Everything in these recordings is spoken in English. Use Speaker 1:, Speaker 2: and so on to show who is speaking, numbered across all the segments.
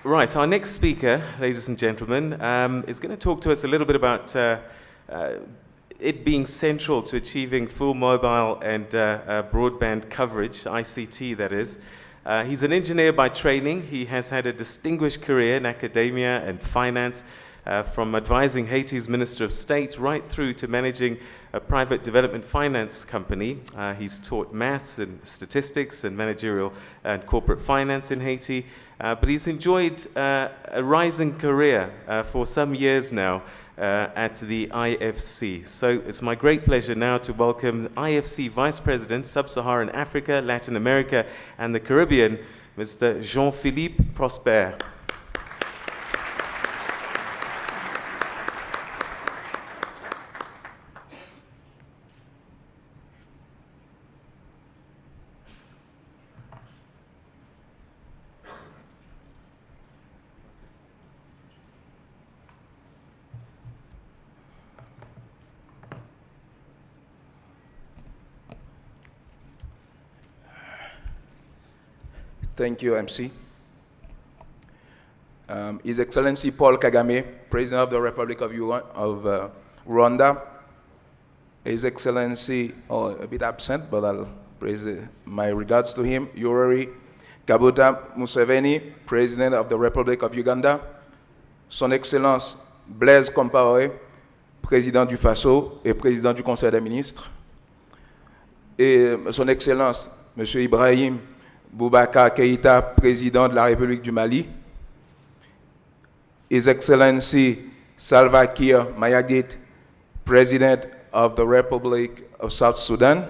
Speaker 1: Right, our next speaker, ladies and gentlemen, is going to talk to us a little bit about it being central to achieving full mobile and broadband coverage, ICT that is. He's an engineer by training. He has had a distinguished career in academia and finance, from advising Haiti's Minister of State right through to managing a private development finance company. He's taught maths and statistics and managerial and corporate finance in Haiti, but he's enjoyed a rising career for some years now at the IFC. So it's my great pleasure now to welcome IFC Vice President, Sub-Saharan Africa, Latin America, and the Caribbean, Mr. Jean Philippe Prosper.
Speaker 2: Thank you, MC. His Excellency Paul Kagame, President of the Republic of Rwanda. His Excellency, a bit absent, but I'll praise my regards to him, Yoweri Kaguta Museveni, President of the Republic of Uganda. Son Excellence Blaise Compaoré, Président du Faso et Président du Conseil des ministres. Et Son Excellence Monsieur Ibrahim Boubacar Keïta, Président de la République du Mali. His Excellency Salva Kiir Mayardit, President of the Republic of South Sudan.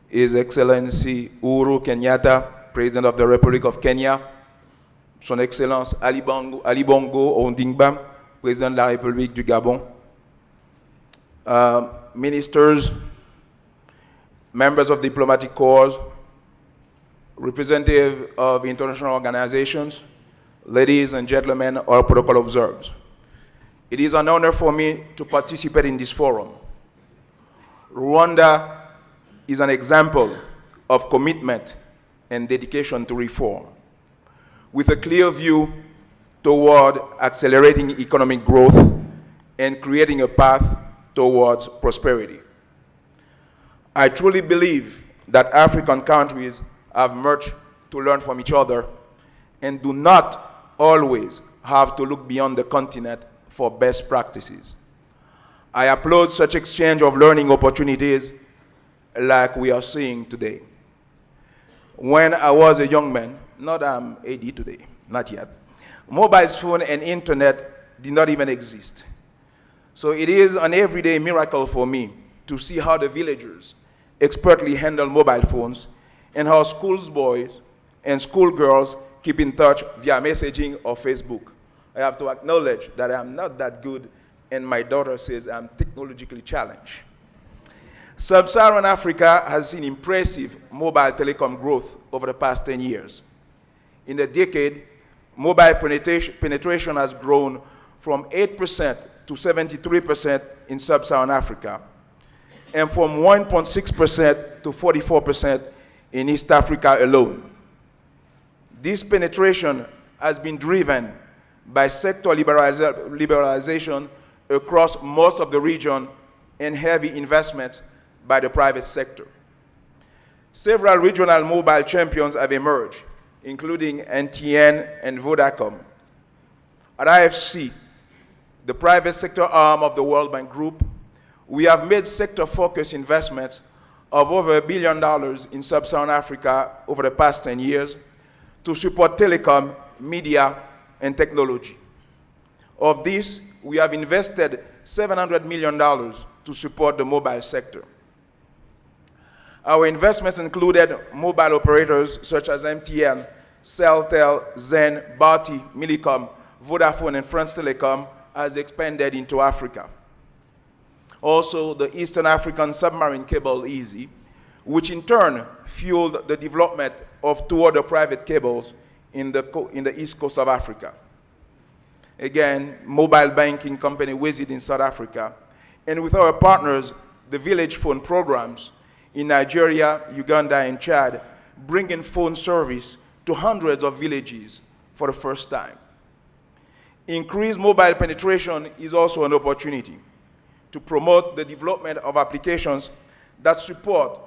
Speaker 2: His Excellency Uhuru Kenyatta, President of the Republic of Kenya. Son Excellence Ali Bongo Ondimba, President de la République du Gabon. Ministers, members of diplomatic corps, representatives of international organizations, ladies and gentlemen, all protocol observers. It is an honor for me to participate in this forum. Rwanda is an example of commitment and dedication to reform, with a clear view toward accelerating economic growth and creating a path towards prosperity. I truly believe that African countries have much to learn from each other and do not always have to look beyond the continent for best practices. I applaud such exchange of learning opportunities like we are seeing today. When I was a young man, not I'm 80 today, not yet, mobile phone and internet did not even exist. So it is an everyday miracle for me to see how the villagers expertly handle mobile phones and how schoolboys and schoolgirls keep in touch via messaging or Facebook. I have to acknowledge that I'm not that good, and my daughter says I'm technologically challenged. Sub-Saharan Africa has seen impressive mobile telecom growth over the past 10 years. In a decade, mobile penetration has grown from 8% to 73% in Sub-Saharan Africa, and from 1.6% to 44% in East Africa alone. This penetration has been driven by sector liberalization across most of the region and heavy investments by the private sector. Several regional mobile champions have emerged, including NTN and Vodacom. At IFC, the private sector arm of the World Bank Group, we have made sector-focused investments of over $1 billion in Sub-Saharan Africa over the past 10 years to support telecom, media, and technology. Of this, we have invested $700 million to support the mobile sector. Our investments included mobile operators such as MTN, Celtel, Zen, Bharti, Millicom, Vodafone, and France Telecom has expanded into Africa. Also, the Eastern African submarine cable EASY, which in turn fueled the development of two other private cables in the east coast of Africa. Again, mobile banking company Wizit in South Africa, and with our partners, the village phone programs in Nigeria, Uganda, and Chad, bringing phone service to hundreds of villages for the first time. Increased mobile penetration is also an opportunity to promote the development of applications that support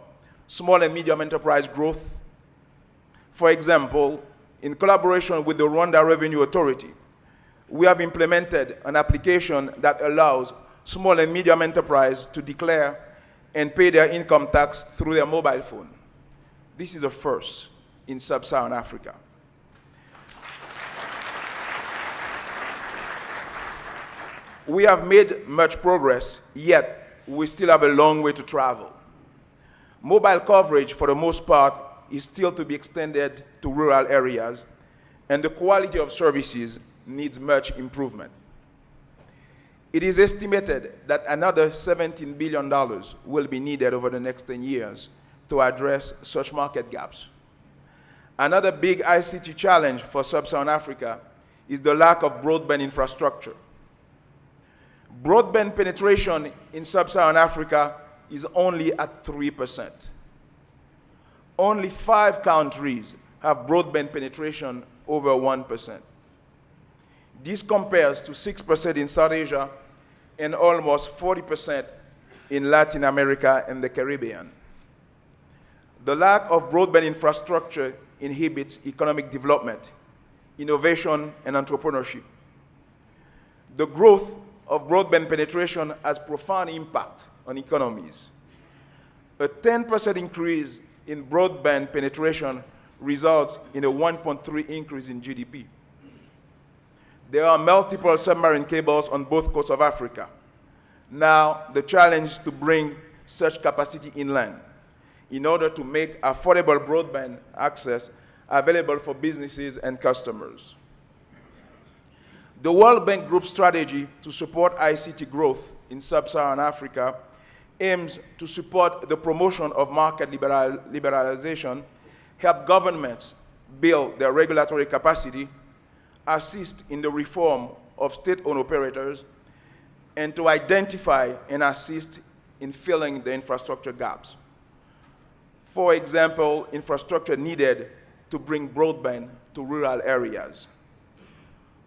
Speaker 2: small and medium enterprise growth. For example, in collaboration with the Rwanda Revenue Authority, we have implemented an application that allows small and medium enterprise to declare and pay their income tax through their mobile phone. This is a first in sub-Saharan Africa. We have made much progress, yet we still have a long way to travel. Mobile coverage, for the most part, is still to be extended to rural areas, and the quality of services needs much improvement. It is estimated that another $17 billion will be needed over the next 10 years to address such market gaps. Another big ICT challenge for sub-Saharan Africa is the lack of broadband infrastructure. Broadband penetration in sub-Saharan Africa is only at 3%. Only 5 countries have broadband penetration over 1%. This compares to 6% in South Asia and almost 40% in Latin America and the Caribbean. The lack of broadband infrastructure inhibits economic development, innovation, and entrepreneurship. The growth of broadband penetration has profound impact on economies. A 10% increase in broadband penetration results in a 1.3 increase in GDP. There are multiple submarine cables on both coasts of Africa. Now, the challenge is to bring such capacity inland in order to make affordable broadband access available for businesses and customers. The World Bank Group strategy to support ICT growth in sub-Saharan Africa aims to support the promotion of market liberalization, help governments build their regulatory capacity, assist in the reform of state-owned operators, and to identify and assist in filling the infrastructure gaps. For example, infrastructure needed to bring broadband to rural areas.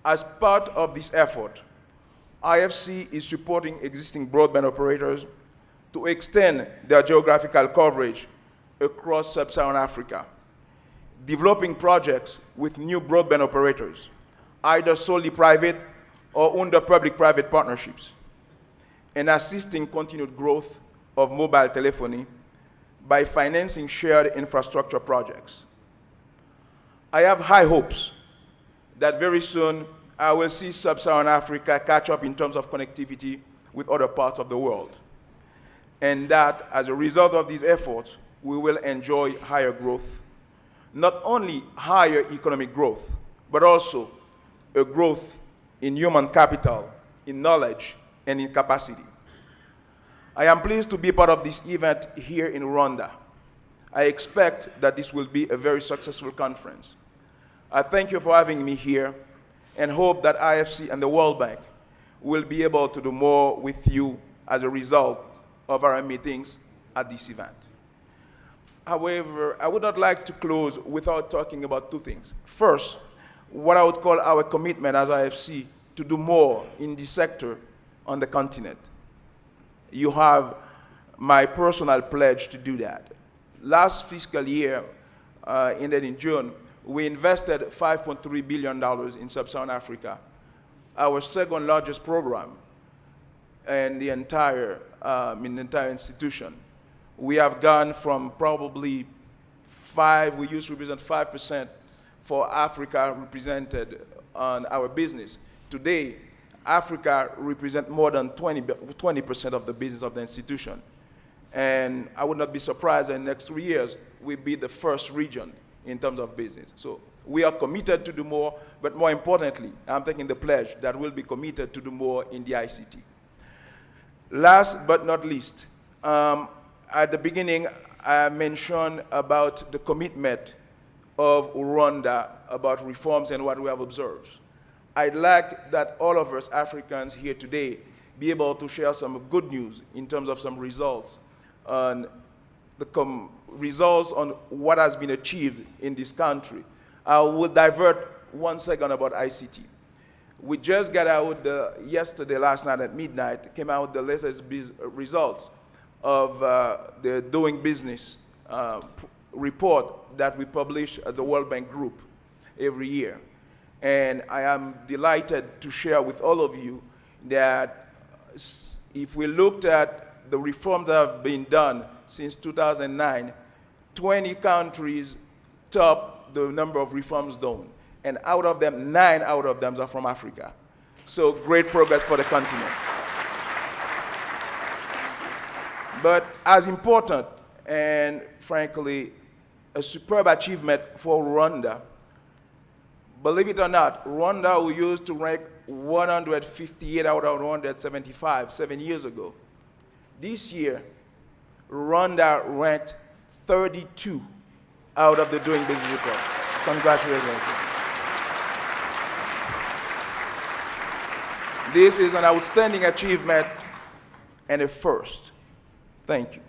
Speaker 2: As part of this effort, IFC is supporting existing broadband operators to extend their geographical coverage across sub-Saharan Africa, developing projects with new broadband operators, either solely private or under public-private partnerships, and assisting continued growth of mobile telephony by financing shared infrastructure projects. I have high hopes that very soon I will see sub-Saharan Africa catch up in terms of connectivity with other parts of the world, and that as a result of these efforts, we will enjoy higher growth. Not only higher economic growth, but also a growth in human capital, in knowledge, and in capacity. I am pleased to be part of this event here in Rwanda. I expect that this will be a very successful conference. I thank you for having me here and hope that IFC and the World Bank will be able to do more with you as a result of our meetings at this event. However, I would not like to close without talking about 2 things. First, what I would call our commitment as IFC to do more in this sector on the continent. You have my personal pledge to do that. Last fiscal year, ended in June, we invested $5.3 billion in sub-Saharan Africa, our second largest program in the entire institution. We have gone from probably we used to represent 5% for Africa represented on our business. Today, Africa represents more than 20% of the business of the institution. And I would not be surprised in the next 3 years, we'll be the first region in terms of business. So we are committed to do more, but more importantly, I'm taking the pledge that we'll be committed to do more in the ICT. Last but not least, at the beginning, I mentioned about the commitment of Rwanda about reforms and what we have observed. I'd like that all of us Africans here today be able to share some good news in terms of some results on results on what has been achieved in this country. I will divert 1 second about ICT. We just got out yesterday, last night at midnight, came out the latest results of the Doing Business report that we publish as a World Bank Group every year. And I am delighted to share with all of you that if we looked at the reforms that have been done since 2009, 20 countries top the number of reforms done. And out of them, 9 out of them are from Africa. So great progress for the continent. But as important, and frankly, a superb achievement for Rwanda, believe it or not, Rwanda, who used to rank 158 out of 175 7 years ago. This year, Rwanda ranked 32 out of the Doing Business report. Congratulations. This is an outstanding achievement and a first. Thank you.